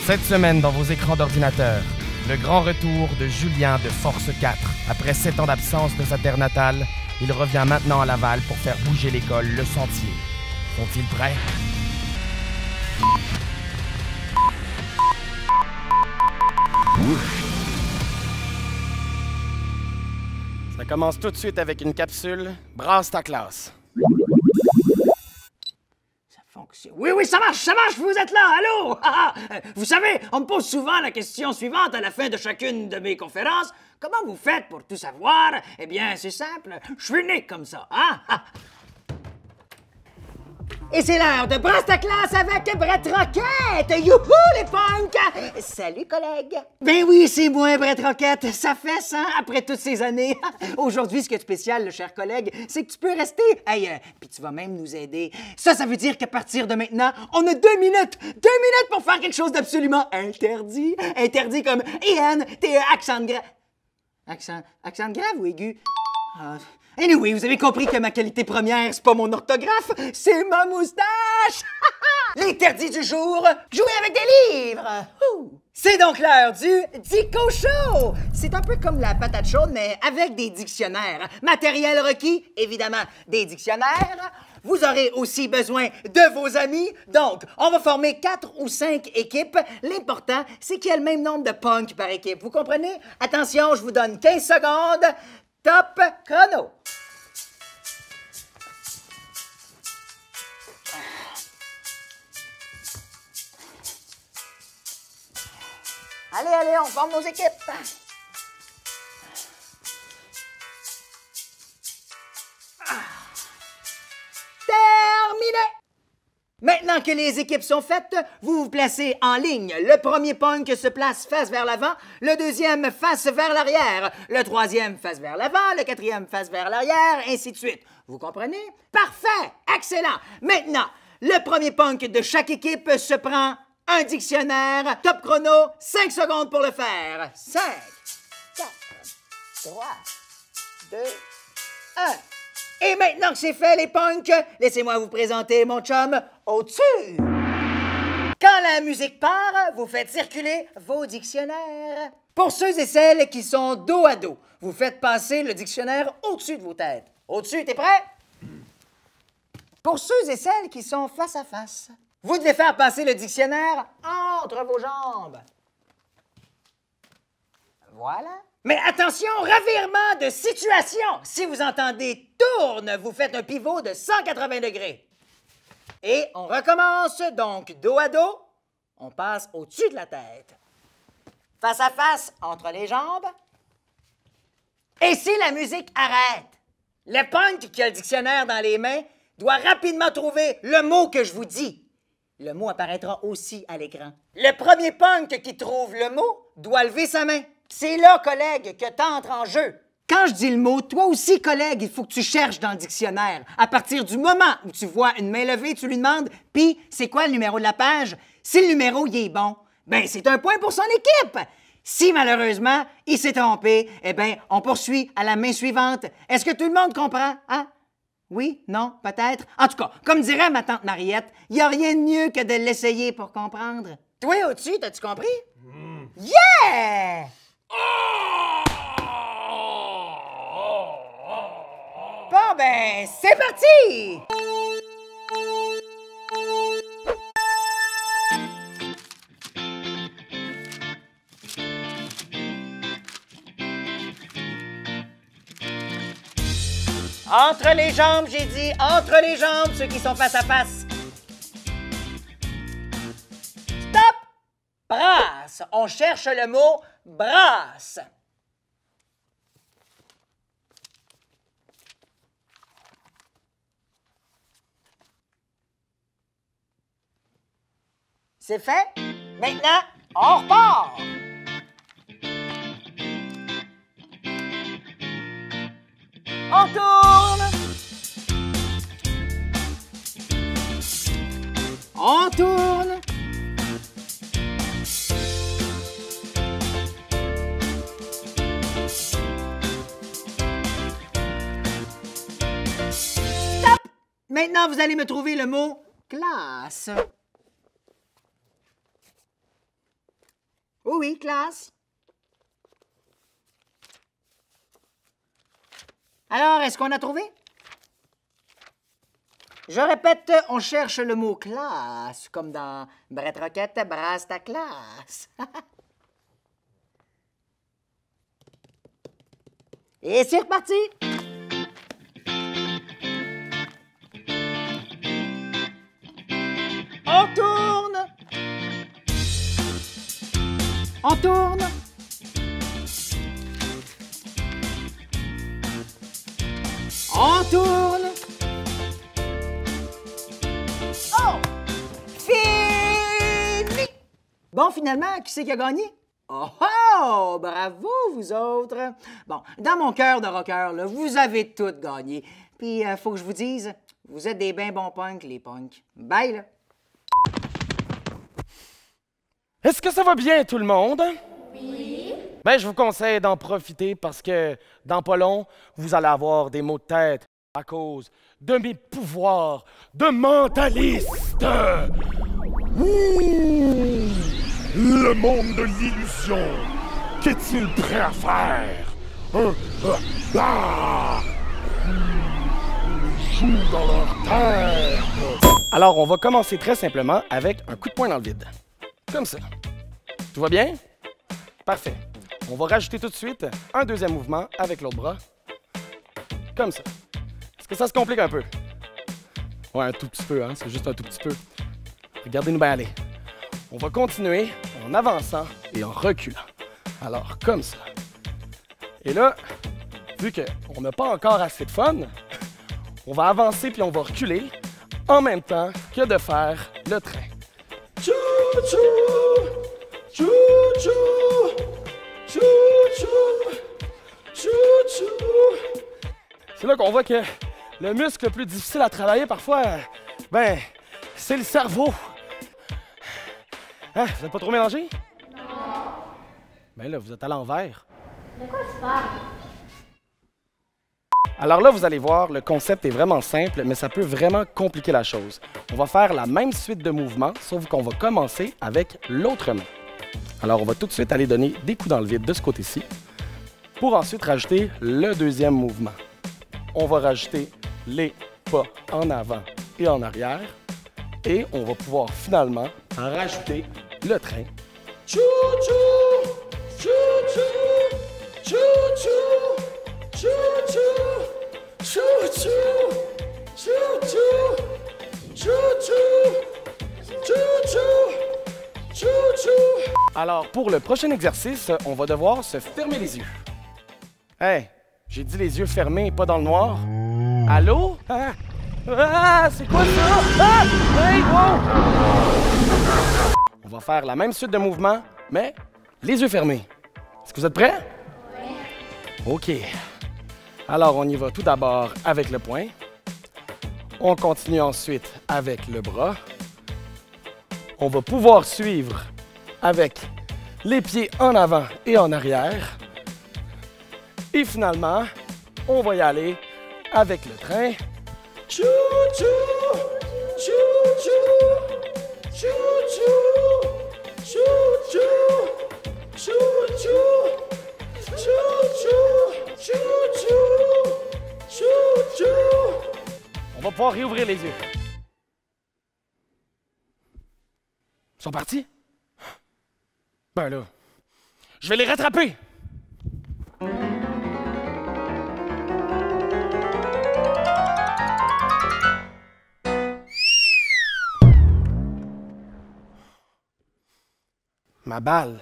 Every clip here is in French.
Cette semaine, dans vos écrans d'ordinateur, le grand retour de Julien de Force 4. Après 7 ans d'absence de sa terre natale, il revient maintenant à Laval pour faire bouger l'école Le Sentier. Sont-ils prêts? Ça commence tout de suite avec une capsule. Brasse ta classe. Oui, oui, ça marche, vous êtes là, allô? Vous savez, on me pose souvent la question suivante à la fin de chacune de mes conférences. Comment vous faites pour tout savoir? Eh bien, c'est simple, je suis né comme ça, hein? Et c'est l'heure de Brasse ta classe avec Brett Roquette! Youhou, les punks! Salut, collègue! Ben oui, c'est moi, Brett Roquette. Ça fait ça, après toutes ces années. Aujourd'hui, ce qui est spécial, le cher collègue, c'est que tu peux rester. Hey, puis tu vas même nous aider. Ça veut dire qu'à partir de maintenant, on a 2 minutes! 2 minutes pour faire quelque chose d'absolument interdit. Interdit comme Ian, t'es accent grave. Accent grave ou aigu? Anyway, vous avez compris que ma qualité première, c'est pas mon orthographe, c'est ma moustache! L'interdit du jour, jouer avec des livres! C'est donc l'heure du Dico Show! C'est un peu comme la patate chaude, mais avec des dictionnaires. Matériel requis, évidemment, des dictionnaires. Vous aurez aussi besoin de vos amis. Donc, on va former 4 ou 5 équipes. L'important, c'est qu'il y ait le même nombre de punks par équipe. Vous comprenez? Attention, je vous donne 15 secondes. Top chrono! Allez, on forme nos équipes. Terminé! Maintenant que les équipes sont faites, vous vous placez en ligne. Le premier punk se place face vers l'avant, le deuxième face vers l'arrière, le troisième face vers l'avant, le quatrième face vers l'arrière, ainsi de suite. Vous comprenez? Parfait! Excellent! Maintenant, le premier punk de chaque équipe se prend un dictionnaire. Top chrono, 5 secondes pour le faire. 5, 4, 3, 2, 1. Et maintenant que c'est fait, les punks, laissez-moi vous présenter mon chum au-dessus. Quand la musique part, vous faites circuler vos dictionnaires. Pour ceux et celles qui sont dos à dos, vous faites passer le dictionnaire au-dessus de vos têtes. Au-dessus, t'es prêt? Pour ceux et celles qui sont face à face, vous devez faire passer le dictionnaire entre vos jambes. Voilà. Mais attention, revirement de situation. Si vous entendez « tourne », vous faites un pivot de 180 degrés. Et on recommence, donc dos à dos, on passe au-dessus de la tête. Face à face, entre les jambes. Et si la musique arrête, le punk qui a le dictionnaire dans les mains doit rapidement trouver le mot que je vous dis. Le mot apparaîtra aussi à l'écran. Le premier punk qui trouve le mot doit lever sa main. C'est là, collègue, que t'entres en jeu. Quand je dis le mot, toi aussi, collègue, il faut que tu cherches dans le dictionnaire. À partir du moment où tu vois une main levée, tu lui demandes « Puis, c'est quoi le numéro de la page? » Si le numéro, il est bon, ben c'est un point pour son équipe. Si, malheureusement, il s'est trompé, eh bien, on poursuit à la main suivante. Est-ce que tout le monde comprend, hein? Oui? Non? Peut-être? En tout cas, comme dirait ma tante Mariette, il n'y a rien de mieux que de l'essayer pour comprendre. Toi, au-dessus, t'as-tu compris? Yeah! Bon, ben, c'est parti! Entre les jambes, j'ai dit, entre les jambes, ceux qui sont face à face. Stop! Brasse. On cherche le mot brasse. C'est fait? Maintenant, on repart! On tourne! On tourne! Stop! Maintenant, vous allez me trouver le mot classe. Oui, oui, classe. Alors, est-ce qu'on a trouvé? Je répète, on cherche le mot classe, comme dans Brett Roquette, brasse ta classe. Et c'est reparti! On tourne! On tourne! On tourne! Oh! Fini! Bon, finalement, qui c'est qui a gagné? Oh oh! Bravo, vous autres! Bon, dans mon cœur de rocker, là, vous avez toutes gagné. Puis, faut que je vous dise, vous êtes des bien bons punks, les punks. Bye, là! Est-ce que ça va bien, tout le monde? Oui. Ben, je vous conseille d'en profiter parce que, dans pas long, vous allez avoir des maux de tête à cause de mes pouvoirs de mentaliste. Ouh! Le monde de l'illusion. Qu'est-il prêt à faire? Ils jouent dans leur terre. Alors, on va commencer très simplement avec un coup de poing dans le vide. Comme ça. Tout va bien? Parfait. On va rajouter tout de suite un deuxième mouvement avec l'autre bras. Comme ça. Est-ce que ça se complique un peu? Ouais, un tout petit peu, hein? C'est juste un tout petit peu. Regardez-nous bien aller. On va continuer en avançant et en reculant. Alors, comme ça. Et là, vu qu'on n'a pas encore assez de fun, on va avancer puis on va reculer en même temps que de faire le train. Chou-chou! Chou-chou! Chou-chou! Chou-chou! C'est là qu'on voit que le muscle le plus difficile à travailler parfois, ben, c'est le cerveau. Hein, vous n'êtes pas trop mélangé? Non. Ben là, vous êtes à l'envers. De quoi tu parles? Alors là, vous allez voir, le concept est vraiment simple, mais ça peut vraiment compliquer la chose. On va faire la même suite de mouvements, sauf qu'on va commencer avec l'autre main. Alors, on va tout de suite aller donner des coups dans le vide de ce côté-ci, pour ensuite rajouter le deuxième mouvement. On va rajouter les pas en avant et en arrière, et on va pouvoir finalement en rajouter le train. Chou-chou! Chou-chou! Chou-chou! Chou-chou! Chou-chou! Chou-chou! Chou-chou! Chou-chou! Chou-chou! Alors, pour le prochain exercice, on va devoir se fermer les yeux. Hey, j'ai dit les yeux fermés, pas dans le noir. Allô? Ah! Ah! C'est quoi ça? Ah! Hey, wow! On va faire la même suite de mouvements, mais les yeux fermés. Est-ce que vous êtes prêts? Oui. OK. Alors, on y va tout d'abord avec le poing. On continue ensuite avec le bras. On va pouvoir suivre avec les pieds en avant et en arrière. Et finalement, on va y aller avec le train. Chou-chou! Chou-chou! Chou-chou! Chou-chou! Chou-chou! Chou-chou! Chou-chou! Chou-chou! On va pouvoir réouvrir les yeux. Ils sont partis? Ben là, je vais les rattraper! Ma balle.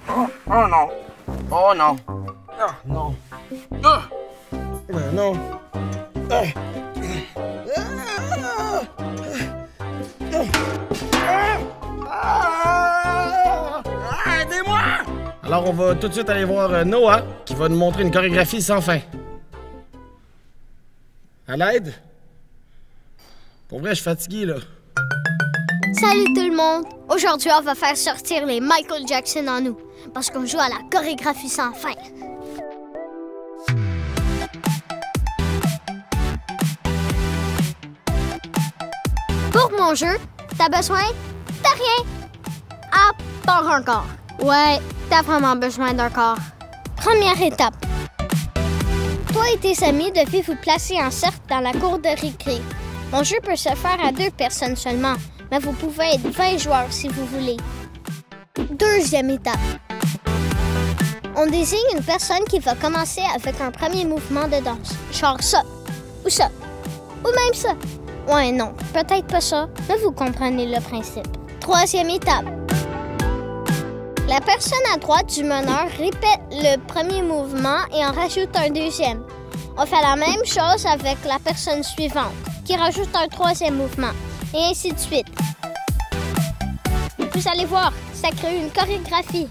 Oh non. Oh non. Ah non. Ah! Non. Aidez-moi! Alors, on va tout de suite aller voir Noah, qui va nous montrer une chorégraphie sans fin. À l'aide? Pour vrai, je suis fatigué, là. Salut tout le monde! Aujourd'hui, on va faire sortir les Michael Jackson en nous, parce qu'on joue à la chorégraphie sans fin. Pour mon jeu, t'as besoin de rien, à Pas encore. Ouais, t'as vraiment besoin d'un corps. Première étape. Toi et tes amis devez vous placer en cercle dans la cour de récré. Mon jeu peut se faire à 2 personnes seulement, mais vous pouvez être 20 joueurs si vous voulez. Deuxième étape. On désigne une personne qui va commencer avec un premier mouvement de danse. Genre ça, ou ça, ou même ça. Ouais, non, peut-être pas ça, mais vous comprenez le principe. Troisième étape. La personne à droite du meneur répète le premier mouvement et en rajoute un deuxième. On fait la même chose avec la personne suivante, qui rajoute un troisième mouvement, et ainsi de suite. Vous allez voir, ça crée une chorégraphie.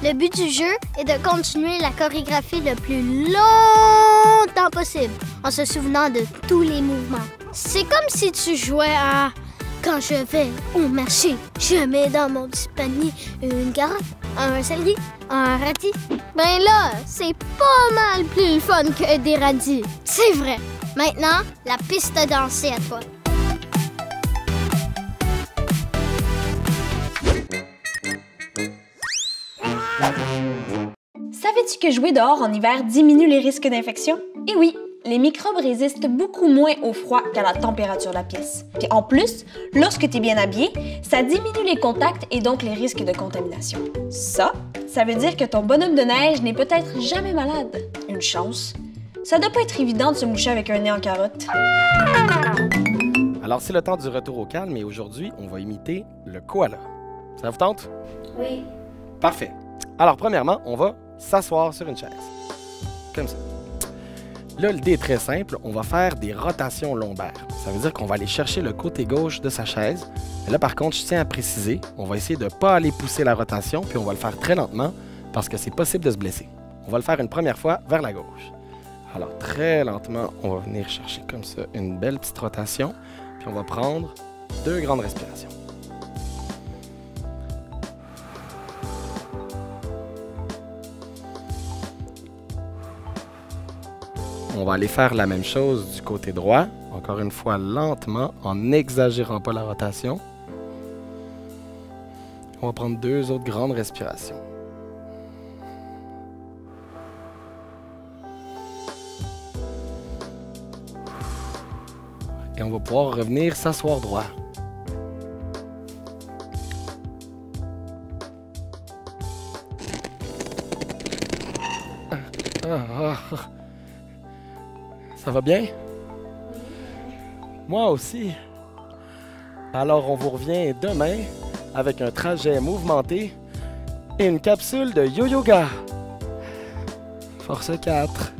Le but du jeu est de continuer la chorégraphie le plus longtemps possible, en se souvenant de tous les mouvements. C'est comme si tu jouais à... Quand je vais au marché, je mets dans mon petit panier une carotte, un céleri, un radis. Ben là, c'est pas mal plus le fun que des radis. C'est vrai. Maintenant, la piste à danser à toi. Savais-tu que jouer dehors en hiver diminue les risques d'infection? Eh oui! Les microbes résistent beaucoup moins au froid qu'à la température de la pièce. Puis en plus, lorsque tu es bien habillé, ça diminue les contacts et donc les risques de contamination. Ça veut dire que ton bonhomme de neige n'est peut-être jamais malade. Une chance. Ça doit pas être évident de se moucher avec un nez en carotte. Alors, c'est le temps du retour au calme et aujourd'hui, on va imiter le koala. Ça vous tente? Oui. Parfait. Alors, premièrement, on va s'asseoir sur une chaise. Comme ça. Là, l'idée est très simple. On va faire des rotations lombaires. Ça veut dire qu'on va aller chercher le côté gauche de sa chaise. Et là, par contre, je tiens à préciser, on va essayer de ne pas aller pousser la rotation, puis on va le faire très lentement parce que c'est possible de se blesser. On va le faire une première fois vers la gauche. Alors, très lentement, on va venir chercher comme ça une belle petite rotation, puis on va prendre 2 grandes respirations. On va aller faire la même chose du côté droit, encore une fois lentement, en n'exagérant pas la rotation. On va prendre 2 autres grandes respirations. Et on va pouvoir revenir s'asseoir droit. Ça va bien? Moi aussi. Alors, on vous revient demain avec un trajet mouvementé et une capsule de yo-yoga. Force 4.